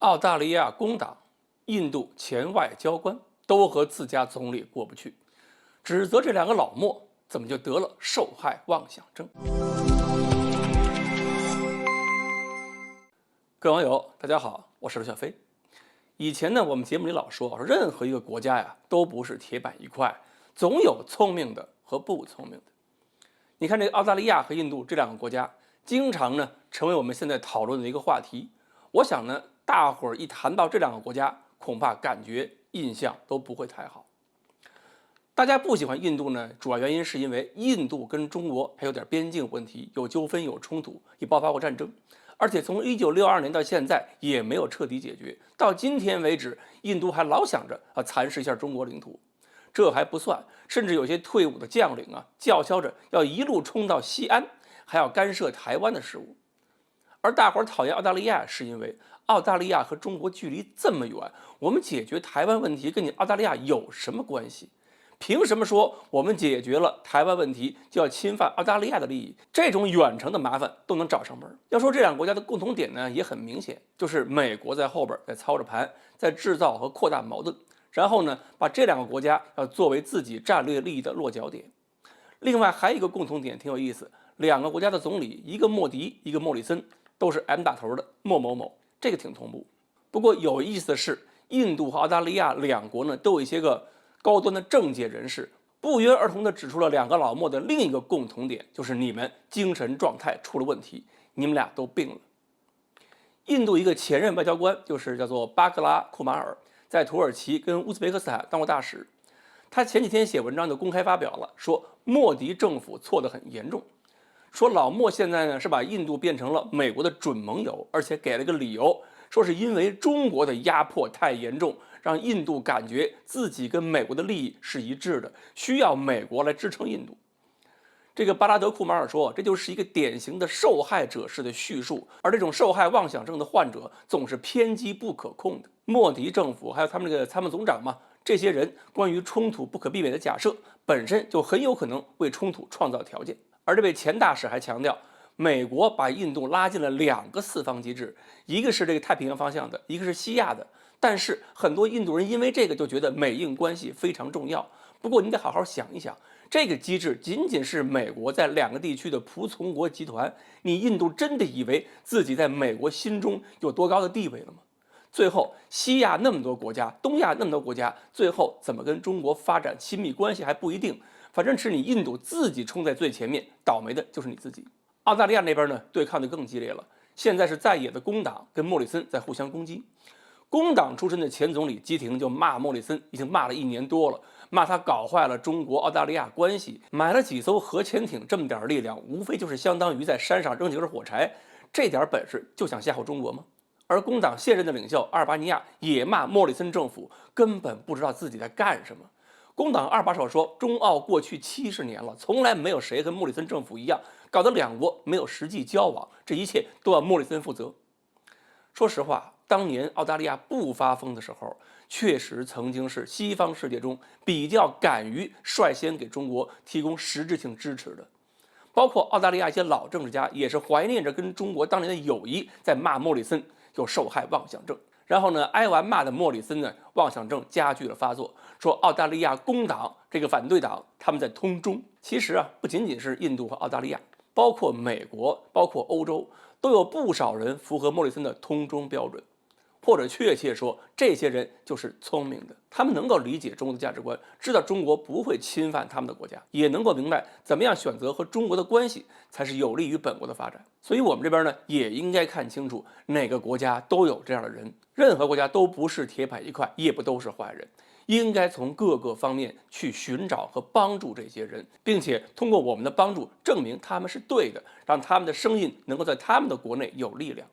澳大利亚工党、印度前外交官都和自家总理过不去，指责这两个老墨怎么就得了受害妄想症。各位网友，大家好，我是刘小飞。以前呢，我们节目里老说，任何一个国家呀，都不是铁板一块，总有聪明的和不聪明的。你看这个澳大利亚和印度这两个国家，经常呢成为我们现在讨论的一个话题。我想呢，大伙儿一谈到这两个国家，恐怕感觉印象都不会太好。大家不喜欢印度呢，主要原因是因为印度跟中国还有点边境问题，有纠纷、有冲突，也爆发过战争，而且从1962年到现在也没有彻底解决。到今天为止，印度还老想着蚕食一下中国领土。这还不算，甚至有些退伍的将领叫嚣着要一路冲到西安，还要干涉台湾的事务。而大伙儿讨厌澳大利亚，是因为澳大利亚和中国距离这么远，我们解决台湾问题跟你澳大利亚有什么关系？凭什么说我们解决了台湾问题就要侵犯澳大利亚的利益？这种远程的麻烦都能找上门。要说这两个国家的共同点呢，也很明显，就是美国在后边在操着盘，在制造和扩大矛盾，然后呢，把这两个国家要作为自己战略利益的落脚点。另外还有一个共同点挺有意思，两个国家的总理，一个莫迪，一个莫里森，都是 M 打头的莫某某，这个挺同步。不过有意思的是，印度和澳大利亚两国呢都有一些个高端的政界人士，不约而同地指出了两个老墨的另一个共同点，就是你们精神状态出了问题，你们俩都病了。印度一个前任外交官，就是叫做巴格拉库马尔，在土耳其跟乌兹别克斯坦当过大使。他前几天写文章就公开发表了，说莫迪政府错得很严重，说老莫现在呢是把印度变成了美国的准盟友，而且给了个理由，说是因为中国的压迫太严重，让印度感觉自己跟美国的利益是一致的，需要美国来支撑印度。这个巴拉德库马尔说，这就是一个典型的受害者式的叙述，而这种受害妄想症的患者总是偏激不可控的。莫迪政府还有他们这个参谋总长嘛，这些人关于冲突不可避免的假设，本身就很有可能为冲突创造条件。而这位前大使还强调，美国把印度拉进了两个四方机制，一个是这个太平洋方向的，一个是西亚的。但是很多印度人因为这个就觉得美印关系非常重要。不过你得好好想一想，这个机制仅仅是美国在两个地区的仆从国集团，你印度真的以为自己在美国心中有多高的地位了吗？最后西亚那么多国家，东亚那么多国家，最后怎么跟中国发展亲密关系还不一定，反正是你印度自己冲在最前面，倒霉的就是你自己。澳大利亚那边呢，对抗的更激烈了，现在是在野的工党跟莫里森在互相攻击。工党出身的前总理基廷就骂莫里森，已经骂了1年多了，骂他搞坏了中国澳大利亚关系，买了几艘核潜艇，这么点力量，无非就是相当于在山上扔几根火柴，这点本事就想吓唬中国吗？而工党现任的领袖阿尔巴尼亚也骂莫里森政府根本不知道自己在干什么。工党二把手说，中澳过去70年了，从来没有谁跟莫里森政府一样，搞得两国没有实际交往，这一切都要莫里森负责。说实话，当年澳大利亚不发疯的时候，确实曾经是西方世界中比较敢于率先给中国提供实质性支持的。包括澳大利亚一些老政治家也是怀念着跟中国当年的友谊，在骂莫里森有受害妄想症。然后呢，挨完骂的莫里森呢，妄想症加剧了发作，说澳大利亚工党这个反对党他们在通中。其实不仅仅是印度和澳大利亚，包括美国，包括欧洲，都有不少人符合莫里森的通中标准。或者确切说，这些人就是聪明的，他们能够理解中国的价值观，知道中国不会侵犯他们的国家，也能够明白怎么样选择和中国的关系才是有利于本国的发展。所以我们这边呢，也应该看清楚，哪个国家都有这样的人，任何国家都不是铁板一块，也不都是坏人，应该从各个方面去寻找和帮助这些人，并且通过我们的帮助证明他们是对的，让他们的声音能够在他们的国内有力量。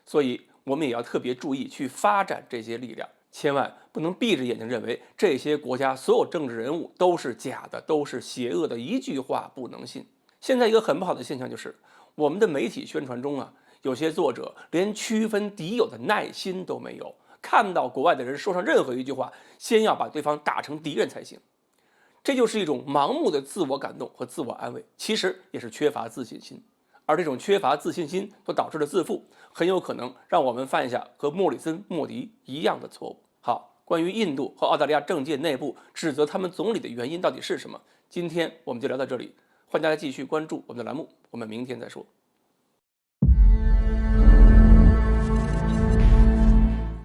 所以我们也要特别注意去发展这些力量，千万不能闭着眼睛认为这些国家所有政治人物都是假的，都是邪恶的，一句话不能信。现在一个很不好的现象就是，我们的媒体宣传中有些作者连区分敌友的耐心都没有，看到国外的人说上任何一句话，先要把对方打成敌人才行。这就是一种盲目的自我感动和自我安慰，其实也是缺乏自信心。而这种缺乏自信心所导致的自负，很有可能让我们犯下和莫里森·莫迪一样的错误。好，关于印度和澳大利亚政界内部指责他们总理的原因到底是什么？今天我们就聊到这里，欢迎大家继续关注我们的栏目，我们明天再说。